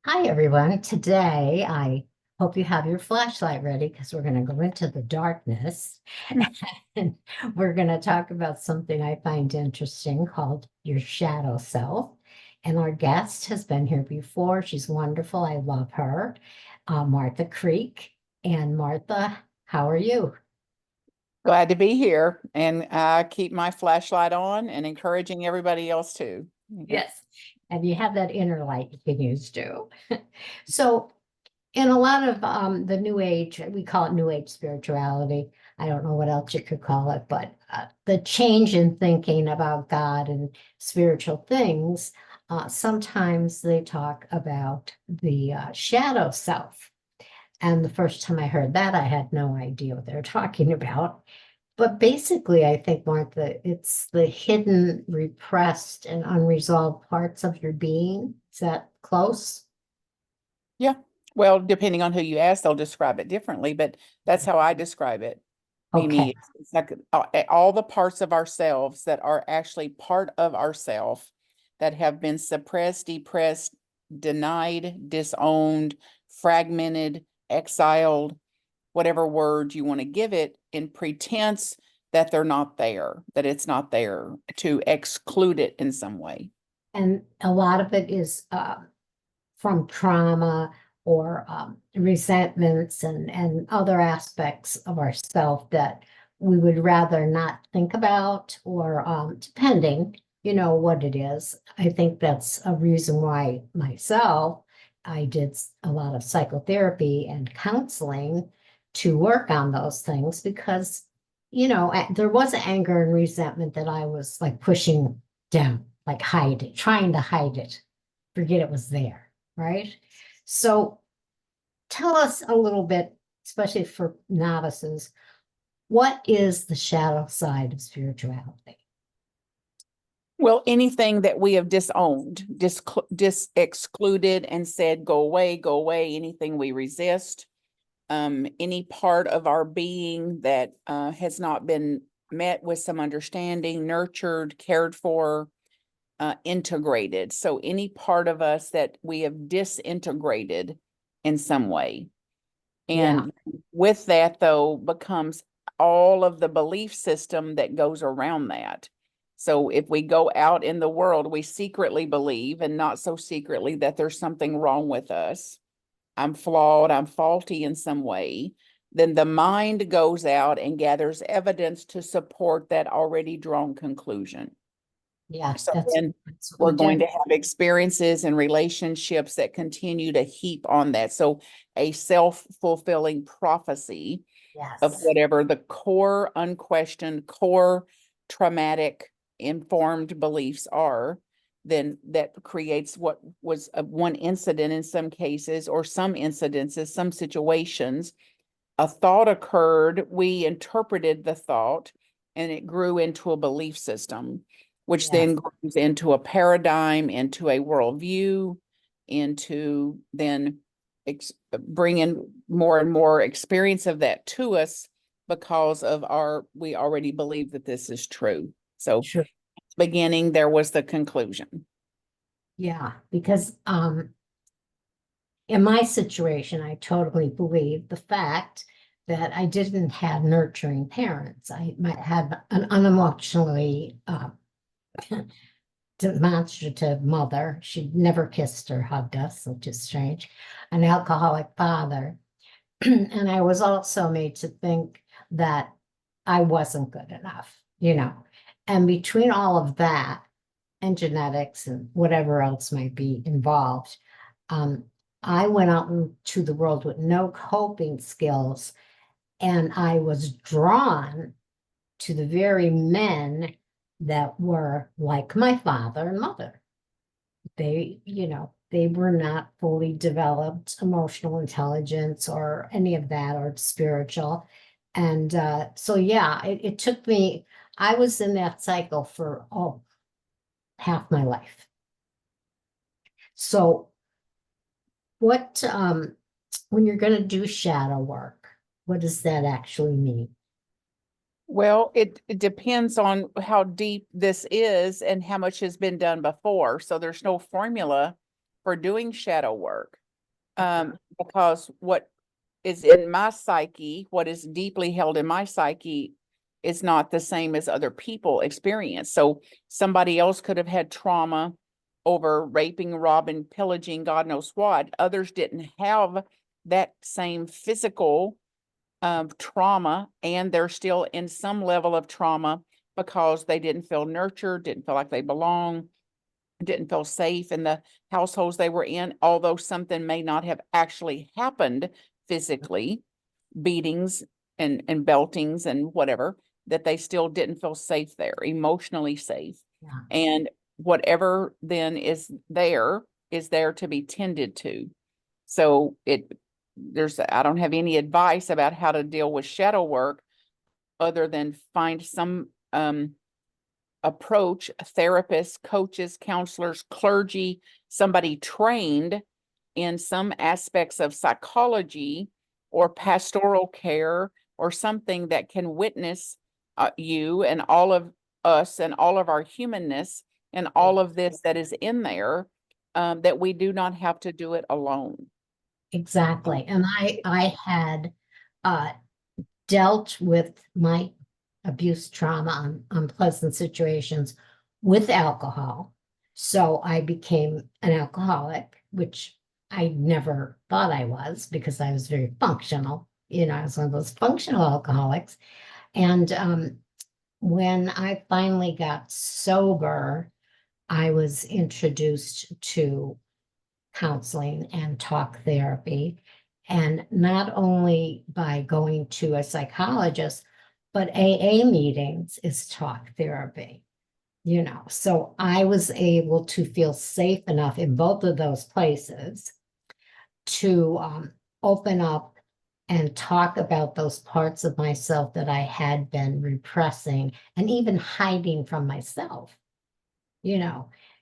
Hi, everyone. Today, I hope you have your flashlight ready because we're going to go into the darkness and we're going to talk about something I find interesting called your shadow self. And our guest has been here before. She's wonderful. I love her, Martha Creek. And Martha, how are you? Glad to be here and keep my flashlight on and encouraging everybody else too. Yep. Yes. And you have that inner light you can use too. So, in a lot of the new age, we call it new age spirituality. I don't know what else you could call it, but the change in thinking about God and spiritual things, sometimes they talk about the shadow self. And the first time I heard that, I had no idea what they were talking about. But basically, I think, Martha, it's the hidden, repressed, and unresolved parts of your being. Is that close? Yeah. Well, depending on who you ask, they'll describe it differently, but that's how I describe it. Mimi, Okay. it's like all the parts of ourselves that are actually part of ourself that have been suppressed, depressed, denied, disowned, fragmented, exiled, whatever word you want to give it, in pretense that they're not there, that it's not there, to exclude it in some way. And a lot of it is from trauma or resentments and other aspects of ourself that we would rather not think about or depending, what it is. I think that's a reason why myself, I did a lot of psychotherapy and counseling to work on those things because, there was anger and resentment that I was like pushing down, like hide it, trying to hide it, forget it was there, right? So tell us a little bit, especially for novices, what is the shadow side of spirituality? Well, anything that we have disowned, excluded and said, go away, anything we resist, any part of our being that has not been met with some understanding, nurtured, cared for, integrated. So any part of us that we have disintegrated in some way. Yeah, And with that, though, becomes all of the belief system that goes around that. So if we go out in the world, we secretly believe, and not so secretly, that there's something wrong with us. I'm flawed, I'm faulty in some way. Then the mind goes out and gathers evidence to support that already drawn conclusion. yeah, So that's then that's what we're we going do. to have experiences and relationships that continue to heap on that. So a self-fulfilling prophecy of Yes, whatever the core, unquestioned, core traumatic informed beliefs are, then that creates what was one incident in some cases, or some incidences, some situations. A thought occurred, we interpreted the thought, and it grew into a belief system, which yes, then grows into a paradigm, into a worldview, into then bringing more and more experience of that to us because of we already believe that this is true. So, sure. beginning, there was the conclusion. Yeah, because in my situation, I totally believe the fact that I didn't have nurturing parents. I might have an unemotionally demonstrative mother. She never kissed or hugged us, which is strange. An alcoholic father. And I was also made to think that I wasn't good enough. And between all of that and genetics and whatever else might be involved, um, I went out into the world with no coping skills, and I was drawn to the very men that were like my father and mother. They were not fully developed emotional intelligence or any of that or spiritual. And so, yeah, it took me, I was in that cycle for half my life. So, what, when you're going to do shadow work, what does that actually mean? Well, it depends on how deep this is and how much has been done before. So there's no formula for doing shadow work. Because what is in my psyche, what is deeply held in my psyche is not the same as other people experience. So somebody else could have had trauma over raping, robbing, pillaging, God knows what. Others didn't have that same physical trauma, and they're still in some level of trauma because they didn't feel nurtured, didn't feel like they belong, didn't feel safe in the households they were in, although something may not have actually happened physically, beatings and beltings and whatever, that they still didn't feel safe there, emotionally safe. Yeah. And whatever then is there to be tended to. So I don't have any advice about how to deal with shadow work other than find some approach, therapists, coaches, counselors, clergy, somebody trained in some aspects of psychology or pastoral care or something that can witness you and all of us and all of our humanness and all of this that is in there, that we do not have to do it alone. Exactly. And I had dealt with my abuse trauma, unpleasant situations with alcohol. So I became an alcoholic, which I never thought I was because I was very functional. I was one of those functional alcoholics. And when I finally got sober, I was introduced to counseling and talk therapy. And not only by going to a psychologist, but AA meetings is talk therapy. So I was able to feel safe enough in both of those places to open up and talk about those parts of myself that I had been repressing and even hiding from myself.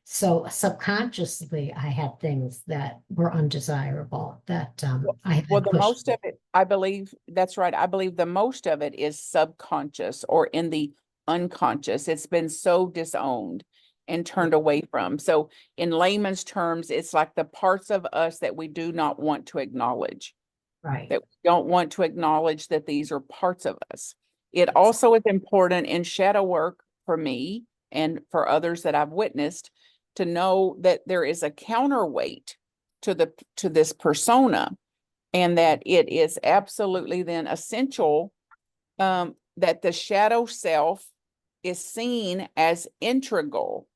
So subconsciously I had things that were undesirable that I had Well, been the pushed. most of it, I believe, that's right. I believe the most of it is subconscious or in the unconscious. It's been so disowned and turned away from. So in layman's terms, it's like the parts of us that we do not want to acknowledge, Right. that we don't want to acknowledge that these are parts of us. It also is important in shadow work for me and for others that I've witnessed to know that there is a counterweight to this persona, and that it is absolutely then essential that the shadow self is seen as integral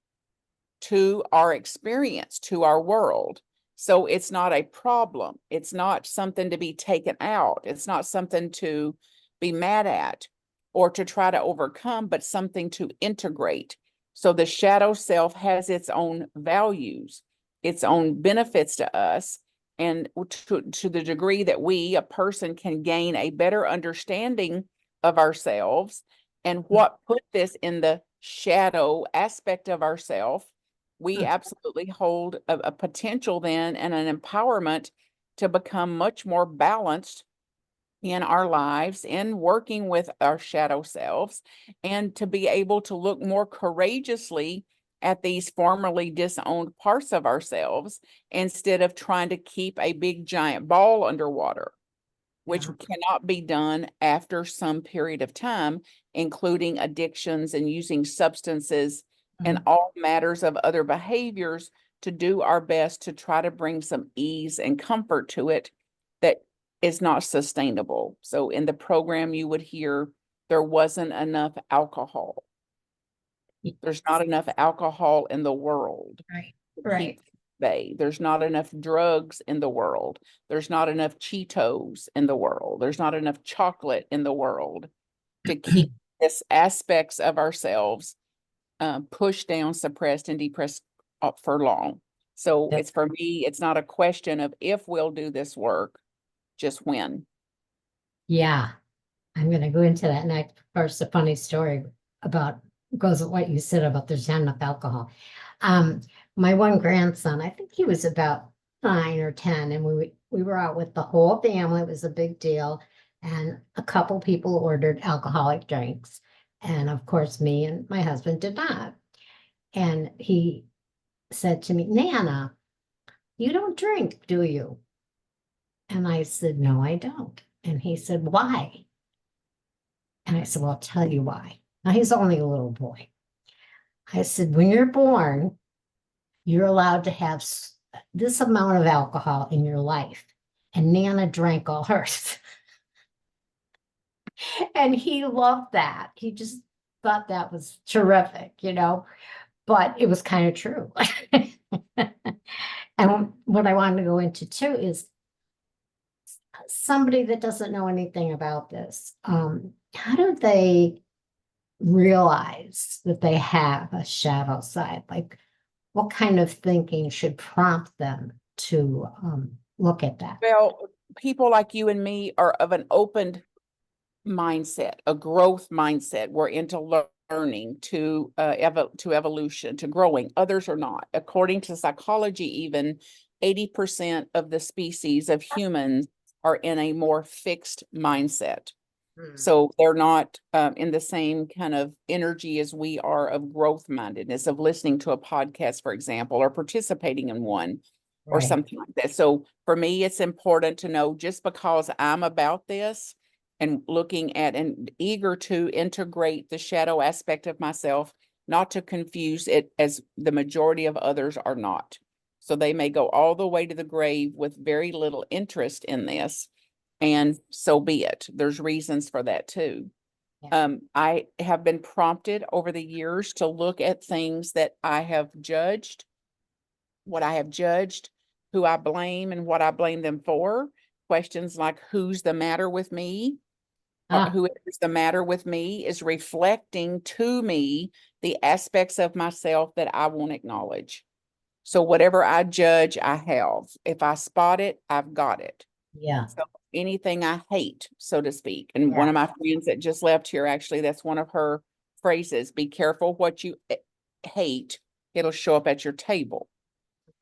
to our experience, to our world. So it's not a problem. It's not something to be taken out. It's not something to be mad at or to try to overcome, but something to integrate. So the shadow self has its own values, its own benefits to us. And to the degree that a person, can gain a better understanding of ourselves and what put this in the shadow aspect of ourself, we absolutely hold a potential then and an empowerment to become much more balanced in our lives, in working with our shadow selves, and to be able to look more courageously at these formerly disowned parts of ourselves instead of trying to keep a big giant ball underwater, which cannot be done after some period of time, including addictions and using substances and all matters of other behaviors to do our best to try to bring some ease and comfort to it that is not sustainable. So in the program, you would hear there wasn't enough alcohol. There's not enough alcohol in the world Right. to Right. keep bay. There's not enough drugs in the world. There's not enough Cheetos in the world. There's not enough chocolate in the world to keep this aspects of ourselves pushed down, suppressed, and depressed for long. So it's, for me, it's not a question of if we'll do this work, just when. Yeah. I'm going to go into that next. First, a funny story about goes with what you said about there's not enough alcohol. Um, my one grandson, I think he was about 9 or 10, and we were out with the whole family. It was a big deal, and a couple people ordered alcoholic drinks, and of course, me and my husband did not. And he said to me, Nana, you don't drink, do you? And I said, no, I don't. And he said, why? And I said, well, I'll tell you why. Now he's only a little boy. I said, when you're born, you're allowed to have this amount of alcohol in your life. And Nana drank all hers. And he loved that. He just thought that was terrific, but it was kind of true. And what I wanted to go into too is somebody that doesn't know anything about this. How do they realize that they have a shadow side? Like, what kind of thinking should prompt them to look at that? Well, people like you and me are of an open mindset, a growth mindset. We're into learning, to evolution, to growing. Others are not. According to psychology, even 80% of the species of humans are in a more fixed mindset. So they're not in the same kind of energy as we are of growth mindedness, of listening to a podcast, for example, or participating in one or Right. something like that. So for me, it's important to know, just because I'm about this and looking at and eager to integrate the shadow aspect of myself, not to confuse it as the majority of others are not. So they may go all the way to the grave with very little interest in this. And so be it. There's reasons for that too. Yeah. I have been prompted over the years to look at things that I have judged, what I have judged, who I blame and what I blame them for. Questions like, who's the matter with me? Ah, Who is the matter with me is reflecting to me the aspects of myself that I won't acknowledge. So whatever I judge, I have. If I spot it, I've got it. yeah. So anything I hate, so to speak. And Yeah. one of my friends that just left here, actually, that's one of her phrases: be careful what you hate, it'll show up at your table.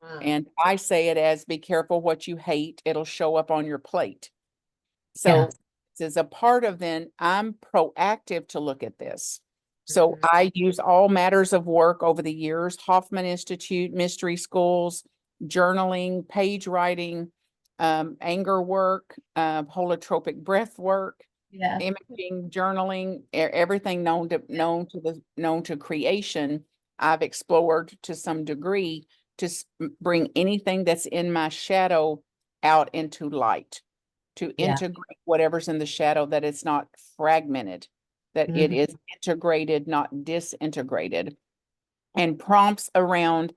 Mm. And I say it as, be careful what you hate, it'll show up on your plate. Yeah. So this is a part of, then I'm proactive to look at this. So Mhm. I use all matters of work over the years: Hoffman Institute, mystery schools, journaling, page writing, anger work, holotropic breath work, Yeah. imaging, journaling, everything known to creation. I've explored to some degree to bring anything that's in my shadow out into light, to Yeah. integrate whatever's in the shadow, that it's not fragmented, that it Mhm. is integrated, not disintegrated. And prompts around,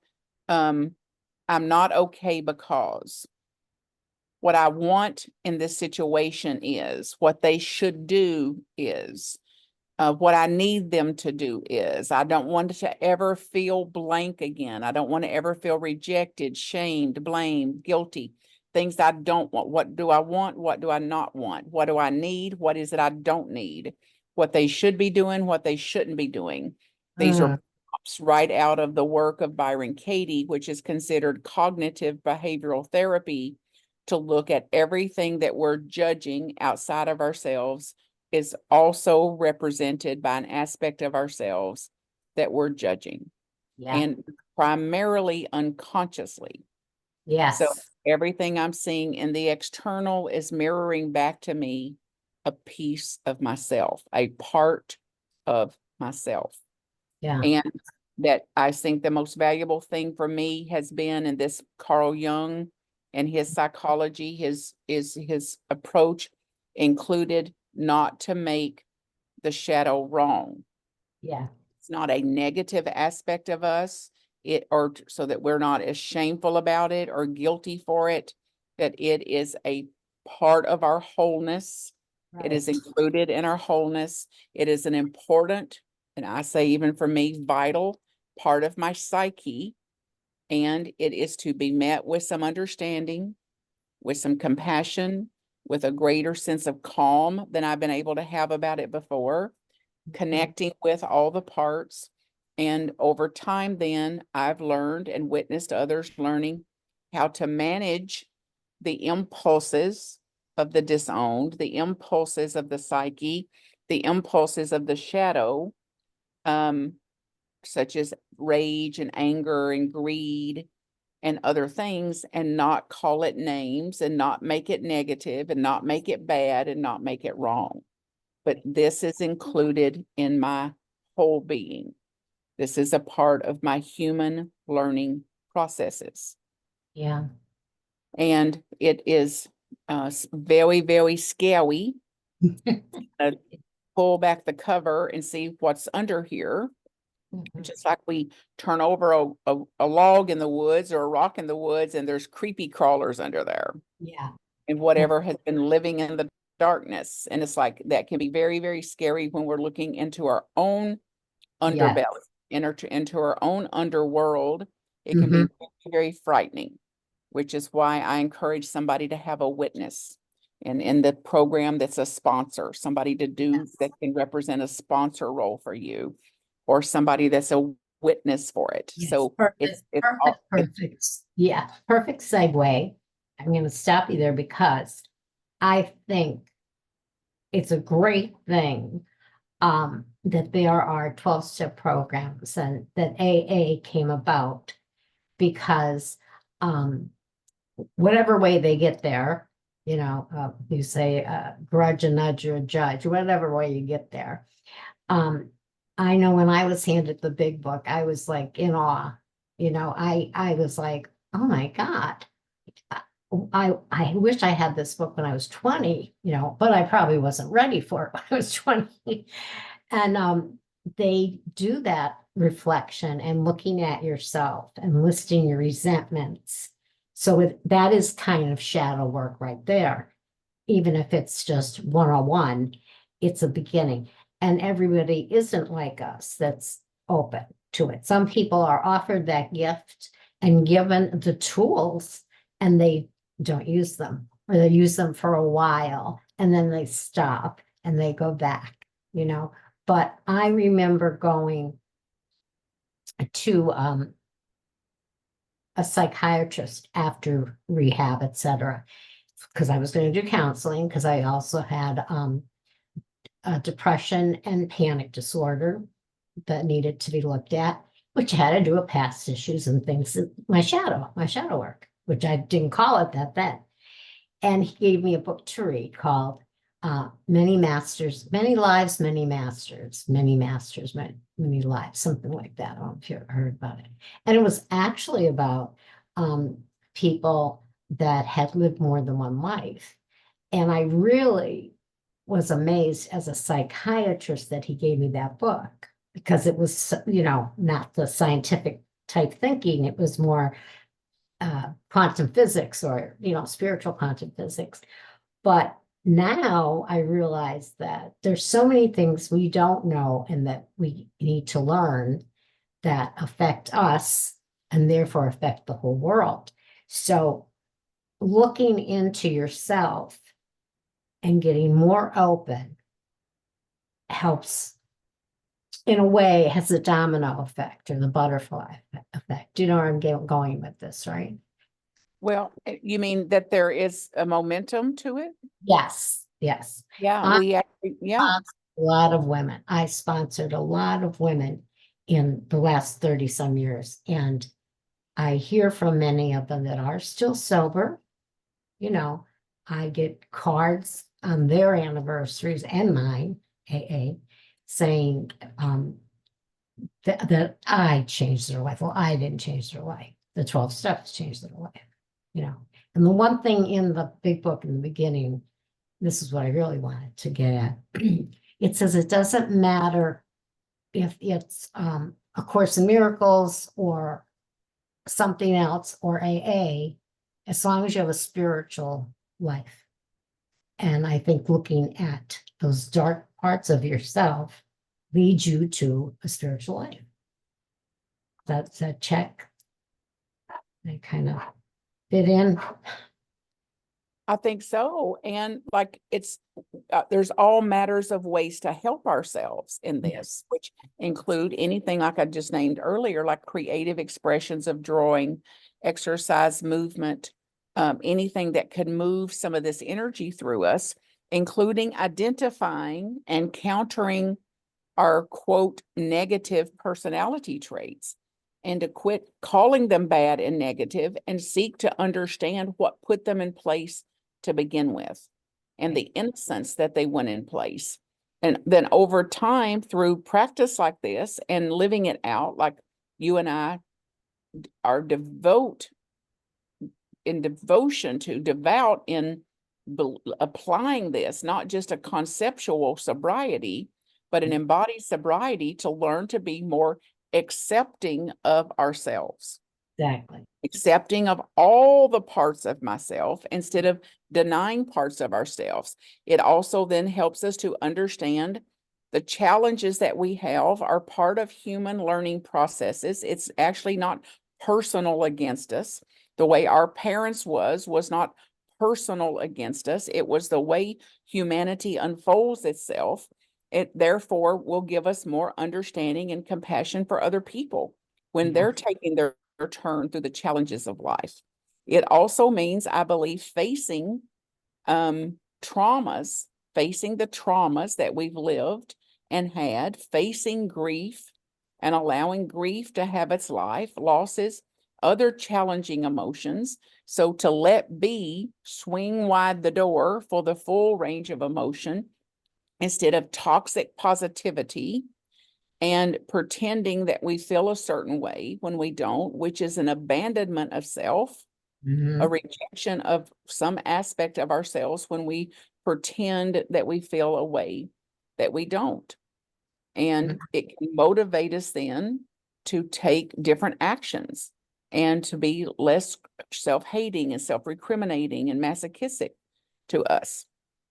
um, I'm not okay because. What I want in this situation is, what they should do is, what I need them to do is, I don't want to ever feel blank again. I don't want to ever feel rejected, shamed, blamed, guilty. Things I don't want. What do I want? What do I not want? What do I need? What is it I don't need? What they should be doing, what they shouldn't be doing. These are Mm. prompts right out of the work of Byron Katie, which is considered cognitive behavioral therapy, to look at everything that we're judging outside of ourselves is also represented by an aspect of ourselves that we're judging, Yeah. and primarily unconsciously. So Yes. everything I'm seeing in the external is mirroring back to me a piece of myself, a part of myself. Yeah. And that I think the most valuable thing for me has been in this Carl Jung and his psychology, his approach included not to make the shadow wrong. Yeah. It's not a negative aspect of us, or so that we're not as shameful about it or guilty for it, that it is a part of our wholeness. It Right. is included in our wholeness. It is an important, and I say even for me, vital part of my psyche. And it is to be met with some understanding, with some compassion, with a greater sense of calm than I've been able to have about it before, Mhm. connecting with all the parts. And over time, then I've learned and witnessed others learning how to manage the impulses of the disowned, the impulses of the psyche, the impulses of the shadow, um, such as rage and anger and greed, and other things and not call it names and not make it negative and not make it bad and not make it wrong. But this is included in my whole being. This is a part of my human learning processes. Yeah. And it is very, very scary. Pull back the cover and see what's under here. Just like we turn over a log in the woods or a rock in the woods and there's creepy crawlers under there. Yeah. And whatever has been living in the darkness. And it's like that can be very, very scary when we're looking into our own underbelly, into our own underworld. It can be very, very frightening, which is why I encourage somebody to have a witness. And in the program that's a sponsor, somebody to do that can represent a sponsor role for you, or somebody that's a witness for it. Yes, So perfect, perfect. Yeah, perfect segue. I'm going to stop you there because I think it's a great thing that there are 12-step programs and that AA came about because whatever way they get there, you say grudge, a nudge, or a judge, whatever way you get there. I know when I was handed the big book, I was like in awe. I was like, oh my God. I wish I had this book when I was 20, but I probably wasn't ready for it when I was 20. And they do that reflection and looking at yourself and listing your resentments. So that is kind of shadow work right there. Even if it's just 101, it's a beginning. And everybody isn't like us that's open to it. Some people are offered that gift and given the tools and they don't use them, or they use them for a while and then they stop and they go back, But I remember going to a psychiatrist after rehab, etc., because I was going to do counseling, because I also had depression and panic disorder that needed to be looked at, which had to do with past issues and things, my shadow work, which I didn't call it that then. And he gave me a book to read called Many Masters, Many Lives, Many Masters, Many Masters, Many Lives, something like that. I don't know if you heard about it. And it was actually about people that had lived more than one life. And I really was amazed as a psychiatrist that he gave me that book, because it was, not the scientific type thinking. It was more quantum physics or, spiritual quantum physics. But now I realize that there's so many things we don't know and that we need to learn that affect us and therefore affect the whole world. So looking into yourself and getting more open helps, in a way, has a domino effect or the butterfly effect. Do you know where I'm going with this, right? Well, you mean that there is a momentum to it? Yes. Yeah, A lot of women. I sponsored a lot of women in the last 30 some years. And I hear from many of them that are still sober. I get cards on their anniversaries and mine, AA, saying that I changed their life. Well, I didn't change their life. The 12 steps changed their life, And the one thing in the big book in the beginning, this is what I really wanted to get at. It says it doesn't matter if it's A Course in Miracles or something else or AA, as long as you have a spiritual life. And I think looking at those dark parts of yourself leads you to a spiritual life. That's a check. They kind of fit in. I think so. And like there's all matters of ways to help ourselves in this, which include anything like I just named earlier, like creative expressions of drawing, exercise, movement, anything that could move some of this energy through us, including identifying and countering our quote negative personality traits and to quit calling them bad and negative and seek to understand what put them in place to begin with and the innocence that they went in place. And then over time, through practice like this and living it out, like you and I are devout in devotion to, devout in applying this, not just a conceptual sobriety, but an embodied sobriety to learn to be more accepting of ourselves. Exactly. Accepting of all the parts of myself instead of denying parts of ourselves. It also then helps us to understand the challenges that we have are part of human learning processes. It's actually not personal against us. The way our parents was not personal against us. It was the way humanity unfolds itself. It therefore will give us more understanding and compassion for other people when they're taking their turn through the challenges of life. It also means, I believe, facing traumas, facing the traumas that we've lived and had, facing grief and allowing grief to have its life, losses, other challenging emotions. So to let be, swing wide the door for the full range of emotion instead of toxic positivity and pretending that we feel a certain way when we don't, which is an abandonment of self, a rejection of some aspect of ourselves when we pretend that we feel a way that we don't. And it can motivate us then to take different actions and to be less self-hating and self-recriminating and masochistic to us.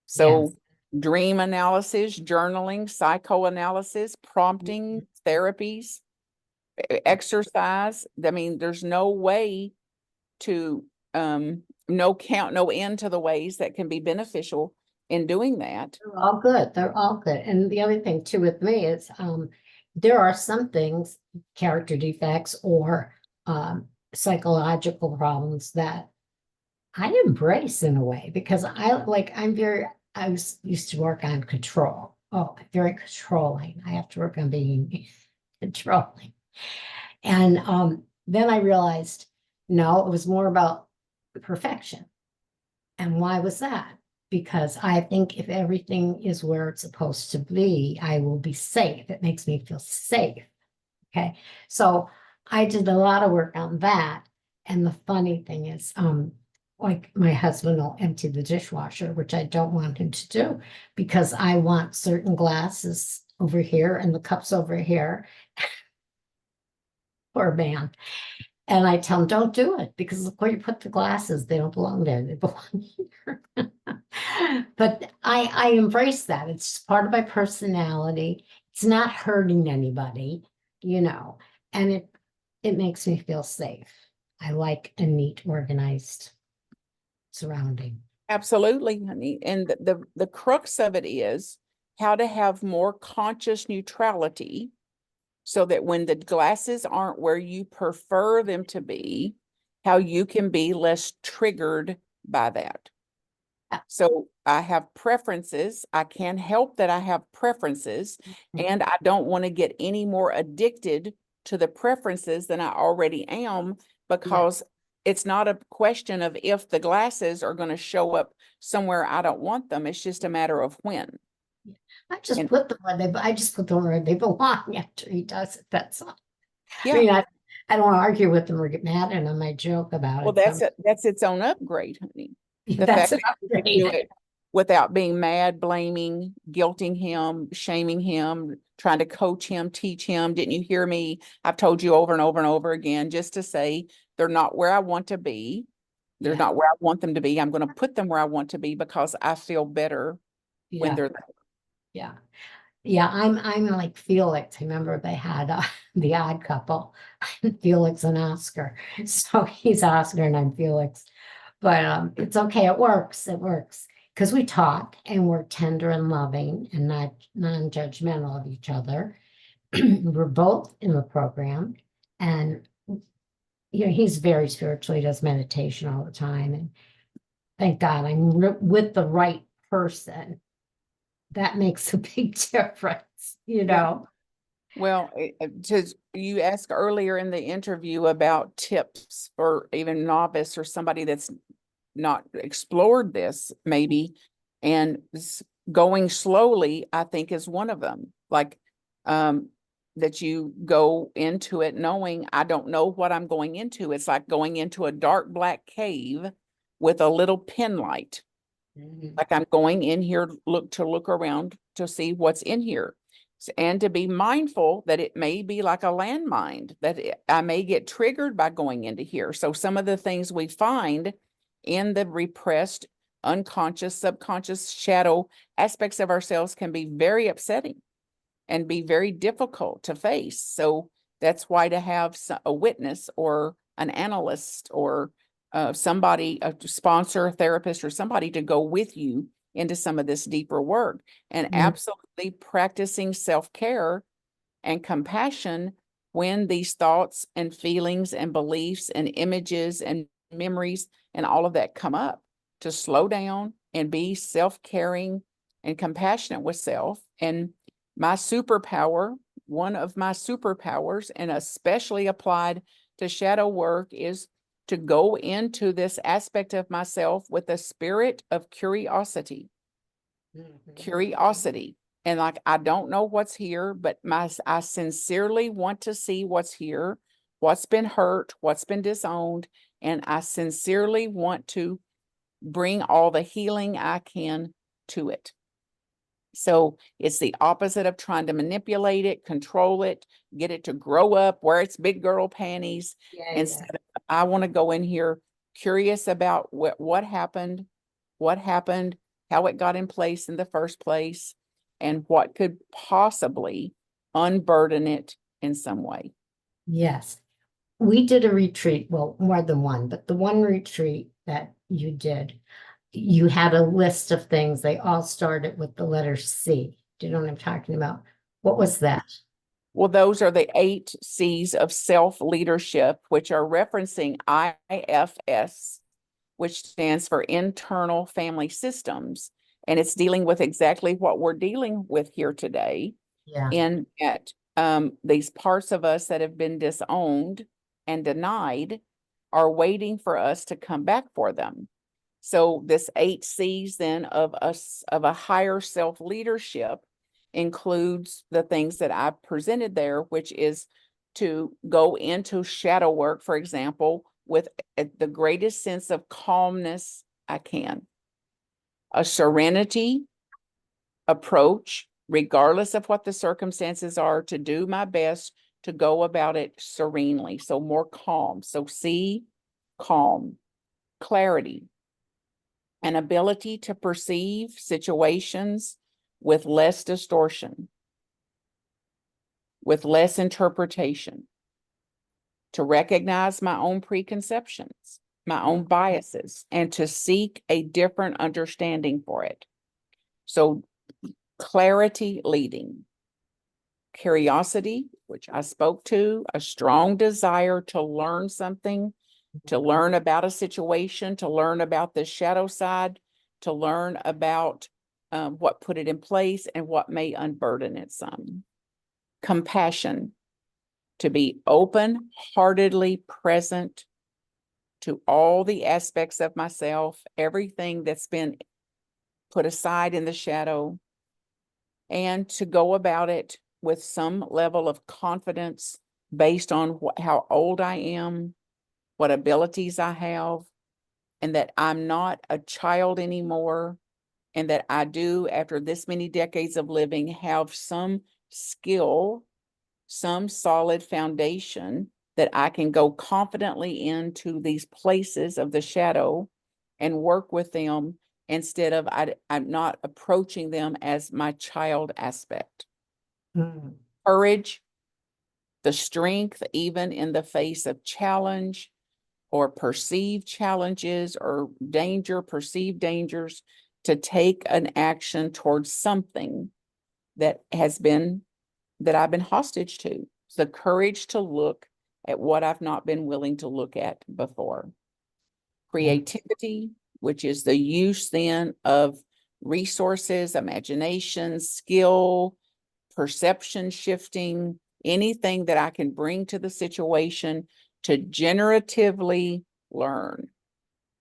So dream analysis, journaling, psychoanalysis, prompting, therapies, exercise. I mean, there's no way to, no end to the ways that can be beneficial in doing that. They're all good. They're all good. And the other thing too with me is there are some things, character defects or psychological problems that I embrace in a way because I used to work on control. Oh, very controlling. I have to work on being controlling. And then I realized, no, it was more about perfection. And why was that? Because I think if everything is where it's supposed to be, I will be safe. It makes me feel safe. Okay. So I did a lot of work on that. And the funny thing is, like my husband will empty the dishwasher, which I don't want him to do because I want certain glasses over here and the cups over here. Poor man. And I tell him, don't do it because look where you put the glasses. They don't belong there. They belong here. But I embrace that. It's part of my personality. It's not hurting anybody, and it makes me feel safe. I like a neat, organized surrounding. Absolutely, honey. And the crux of it is how to have more conscious neutrality so that when the glasses aren't where you prefer them to be, how you can be less triggered by that. So I have preferences. I can't help that I have preferences, and I don't want to get any more addicted to the preferences than I already am because it's not a question of if the glasses are going to show up somewhere I don't want them. It's just a matter of when. I just put them where they belong after he does it. That's all. Yeah. I mean, I don't argue with them or get mad at them. I joke about Well, it. that's its own upgrade, honey. The That's fact an that you do upgrade. it without being mad, blaming, guilting him, shaming him, trying to coach him, teach him. Didn't you hear me? I've told you over and over and over again, just to say they're not where I want to be. They're not where I want them to be. I'm going to put them where I want to be because I feel better when they're there. Yeah. Yeah, I'm like Felix. Remember they had the Odd Couple, Felix and Oscar. So he's Oscar and I'm Felix. But it's okay. It works. It works because we talk and we're tender and loving and not non-judgmental of each other. We're both in the program, and he's very spiritual. He does meditation all the time, and thank God I'm with the right person. That makes a big difference. Well, you asked earlier in the interview about tips for even novice or somebody that's not explored this maybe, and going slowly, I think, is one of them. Like, that you go into it knowing I don't know what I'm going into. It's like going into a dark black cave with a little pin light. Like I'm going in here to look around to see what's in here. And to be mindful that it may be like a landmine, that I may get triggered by going into here. So some of the things we find in the repressed, unconscious, subconscious shadow aspects of ourselves can be very upsetting and be very difficult to face. So that's why to have a witness or an analyst or somebody, a sponsor, a therapist, or somebody to go with you into some of this deeper work, and absolutely practicing self-care and compassion when these thoughts and feelings and beliefs and images and memories and all of that come up, to slow down and be self-caring and compassionate with self. And my superpower, one of my superpowers, and especially applied to shadow work, is to go into this aspect of myself with a spirit of curiosity. Curiosity. And like, I don't know what's here, but I sincerely want to see what's here, what's been hurt, what's been disowned. And I sincerely want to bring all the healing I can to it. So it's the opposite of trying to manipulate it, control it, get it to grow up, wear its big girl panties. Instead of, I want to go in here curious about what happened, how it got in place in the first place, and what could possibly unburden it in some way. Yes. We did a retreat, well, more than one, but the one retreat that you did, you had a list of things. They all started with the letter C. Do you know what I'm talking about? What was that? Well, those are the 8 C's of self-leadership, which are referencing IFS, which stands for internal family systems. And it's dealing with exactly what we're dealing with here today. Yeah. In that these parts of us that have been disowned and denied are waiting for us to come back for them. So this 8 C's then of us, of a higher self-leadership, includes the things that I presented there, which is to go into shadow work, for example, with the greatest sense of calmness I can, a serenity approach, regardless of what the circumstances are, to do my best to go about it serenely. So more calm. So C, calm, clarity, an ability to perceive situations with less distortion, with less interpretation, to recognize my own preconceptions, my own biases, and to seek a different understanding for it. So clarity leading, curiosity, which I spoke to, a strong desire to learn something, to learn about a situation, to learn about the shadow side, to learn about what put it in place and what may unburden it some. Compassion, to be open-heartedly present to all the aspects of myself, everything that's been put aside in the shadow, and to go about it with some level of confidence based on how old I am, what abilities I have, and that I'm not a child anymore, and that I do, after this many decades of living, have some skill, some solid foundation that I can go confidently into these places of the shadow and work with them, instead of I'm not approaching them as my child aspect. Courage, the strength, even in the face of challenge or perceived challenges or perceived dangers, to take an action towards something that I've been hostage to. It's the courage to look at what I've not been willing to look at before. Creativity, which is the use then of resources, imagination, skill, perception shifting, anything that I can bring to the situation to generatively learn,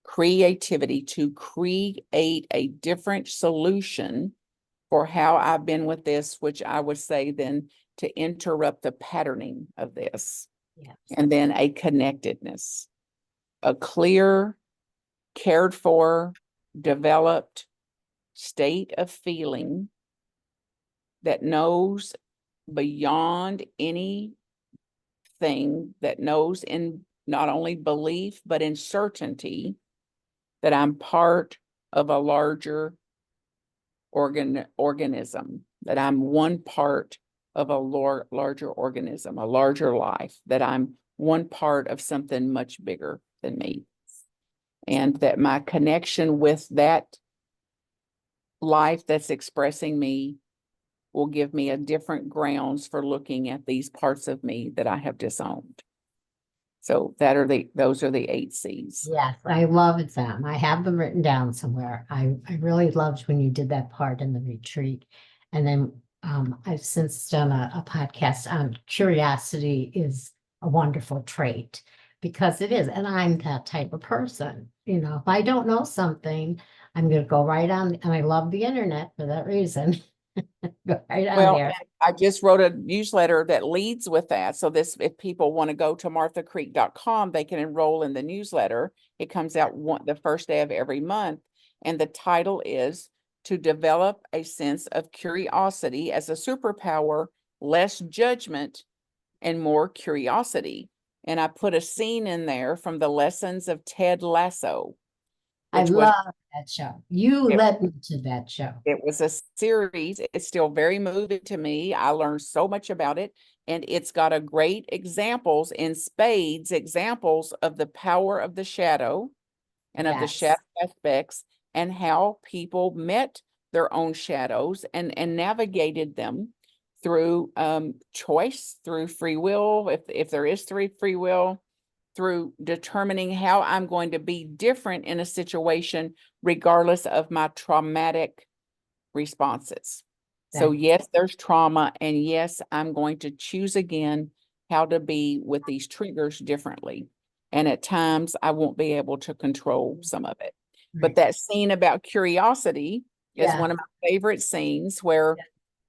creativity, to create a different solution for how I've been with this, which I would say then to interrupt the patterning of this. Yes. And then a connectedness, a clear, cared for, developed state of feeling that knows beyond anything, that knows in not only belief, but in certainty that I'm part of a larger organism, that I'm one part of a larger organism, a larger life, that I'm one part of something much bigger than me. And that my connection with that life that's expressing me will give me a different grounds for looking at these parts of me that I have disowned. So those are the 8 C's. Yes, I love them. I have them written down somewhere. I really loved when you did that part in the retreat. And then I've since done a podcast on curiosity is a wonderful trait because it is. And I'm that type of person. You know, if I don't know something, I'm going to go right on. And I love the internet for that reason. Go right on Well, there. I just wrote a newsletter that leads with that. So this, if people want to go to marthacreek.com, they can enroll in the newsletter. It comes out the first day of every month. And the title is To Develop a Sense of Curiosity as a Superpower, Less Judgment and More Curiosity. And I put a scene in there from the lessons of Ted Lasso. I which was love that show. You it, led me to that show. it was a series. It's still very moving to me. I learned so much about it. And it's got a great examples in spades, examples of the power of the shadow and of the Yes. shadow aspects and how people met their own shadows and navigated them through choice, through free will, if there is free will, through determining how I'm going to be different in a situation, regardless of my traumatic responses. So That- yes, there's trauma, and yes, I'm going to choose again how to be with these triggers differently. And at times I won't be able to control some of it. But Right. that scene about curiosity is Yeah. one of my favorite scenes where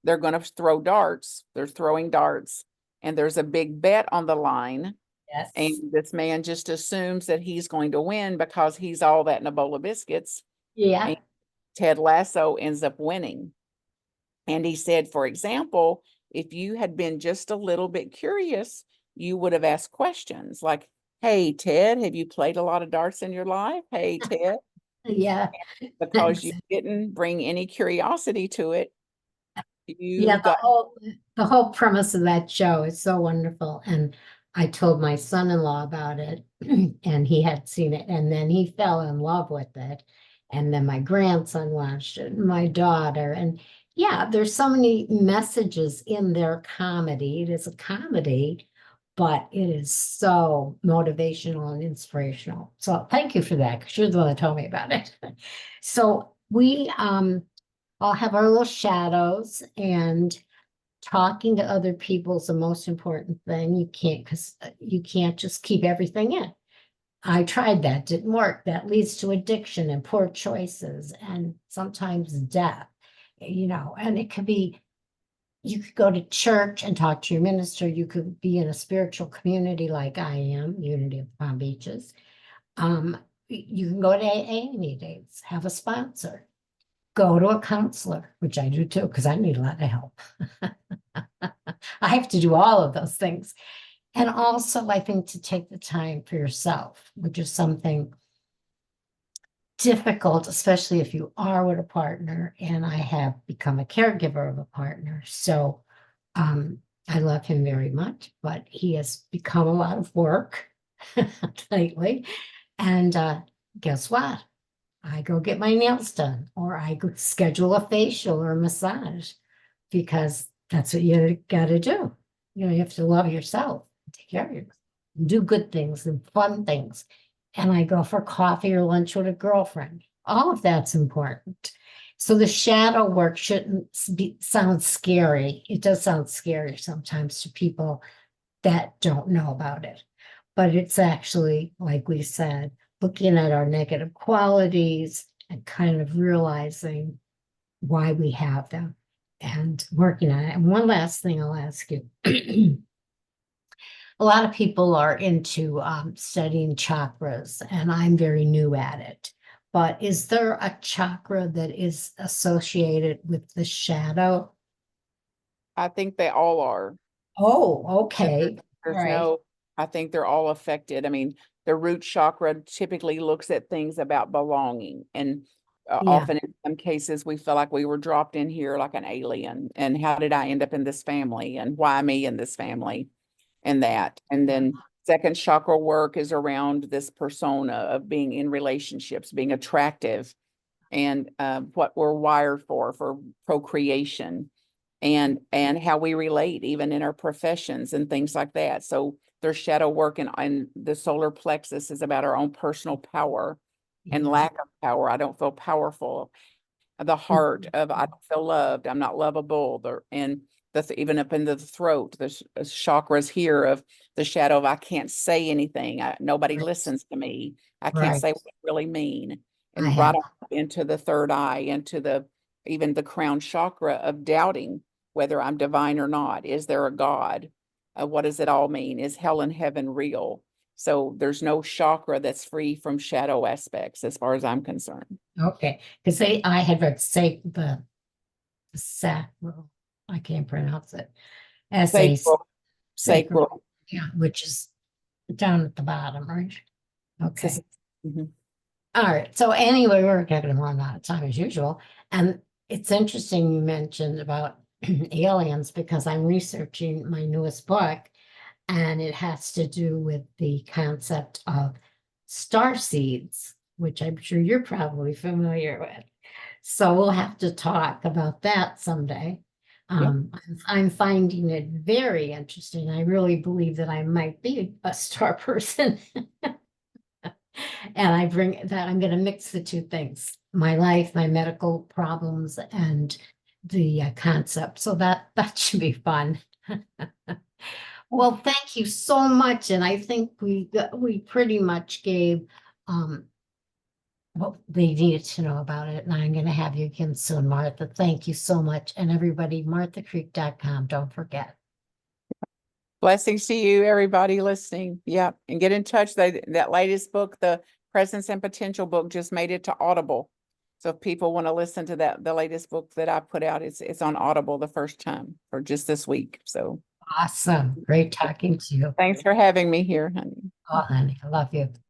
they're going to throw darts. They're throwing darts, and there's a big bet on the line. Yes. And this man just assumes that he's going to win because he's all that in a bowl of biscuits. Yeah. And Ted Lasso ends up winning. And he said, for example, if you had been just a little bit curious, you would have asked questions like, hey, Ted, have you played a lot of darts in your life? Hey, Ted, Yeah. because you didn't bring any curiosity to it, you Yeah, got the whole premise of that show is so wonderful. And I told my son-in-law about it and he had seen it and then he fell in love with it. And then my grandson watched it, and my daughter. And yeah, there's so many messages in their comedy. It is a comedy, but it is so motivational and inspirational. So thank you for that, because you're the one that told me about it. So we all have our little shadows, and talking to other people is the most important thing. You can't, because you can't just keep everything in. I tried that, didn't work. That leads to addiction and poor choices and sometimes death, you know, and it could be, you could go to church and talk to your minister. You could be in a spiritual community like I am, Unity of Palm Beaches. You can go to AA meetings, have a sponsor, go to a counselor, which I do too, because I need a lot of help. I have to do all of those things. And also, I think to take the time for yourself, which is something difficult, especially if you are with a partner. And I have become a caregiver of a partner. So I love him very much, but he has become a lot of work lately. And guess what? I go get my nails done, or I go schedule a facial or a massage, because that's what you got to do. You know, you have to love yourself, take care of yourself, do good things and fun things. And I go for coffee or lunch with a girlfriend. All of that's important. So the shadow work shouldn't sound scary. It does sound scary sometimes to people that don't know about it. But it's actually, like we said, looking at our negative qualities and kind of realizing why we have them and working on it. And one last thing I'll ask you. A lot of people are into studying chakras, and I'm very new at it. But is there a chakra that is associated with the shadow? I think they all are. Oh, That okay. All There's right. no, I think they're all affected. I mean, the root chakra typically looks at things about belonging. And Yeah, often in some cases, we feel like we were dropped in here like an alien. And how did I end up in this family? And why me in this family? And that. And then second chakra work is around this persona of being in relationships, being attractive, and what we're wired for procreation, and how we relate even in our professions and things like that. So there's shadow work, and the solar plexus is about our own personal power and yeah. lack of power. I don't feel powerful. The heart of I don't feel loved, I'm not lovable. And that's even up in the throat, the chakras here of the shadow of I can't say anything. Nobody Right. listens to me. I can't Right. say what I really mean. I And right have. up into the third eye, into the even the crown chakra of doubting whether I'm divine or not. Is there a God? What does it all mean? Is hell and heaven real? So there's no chakra that's free from shadow aspects as far as I'm concerned. Okay. Because I had read say the sacral, I can't pronounce it. Sacral, Sacral, sacral. yeah, which is down at the bottom, right? Okay. Mhm. All right. So anyway, we're getting to run out of time as usual. And it's interesting you mentioned about aliens because I'm researching my newest book and it has to do with the concept of star seeds, which I'm sure you're probably familiar with. So we'll have to talk about that someday. Yep. I'm finding it very interesting. I really believe that I might be a star person. And I bring that, I'm going to mix the two things, my life, my medical problems, and the concept. So that should be fun. Well, thank you so much. And I think we pretty much gave what they needed to know about it. And I'm going to have you again soon, Martha. Thank you so much. And everybody, marthacreek.com. Don't forget. Blessings to you, everybody listening. Yeah. And get in touch. That latest book, the Presence and Potential book, just made it to Audible. So if people want to listen to that, the latest book that I put out, it's on Audible the first time for just this week. So Awesome. Great talking to you. thanks for having me here, honey. Oh, honey, I love you.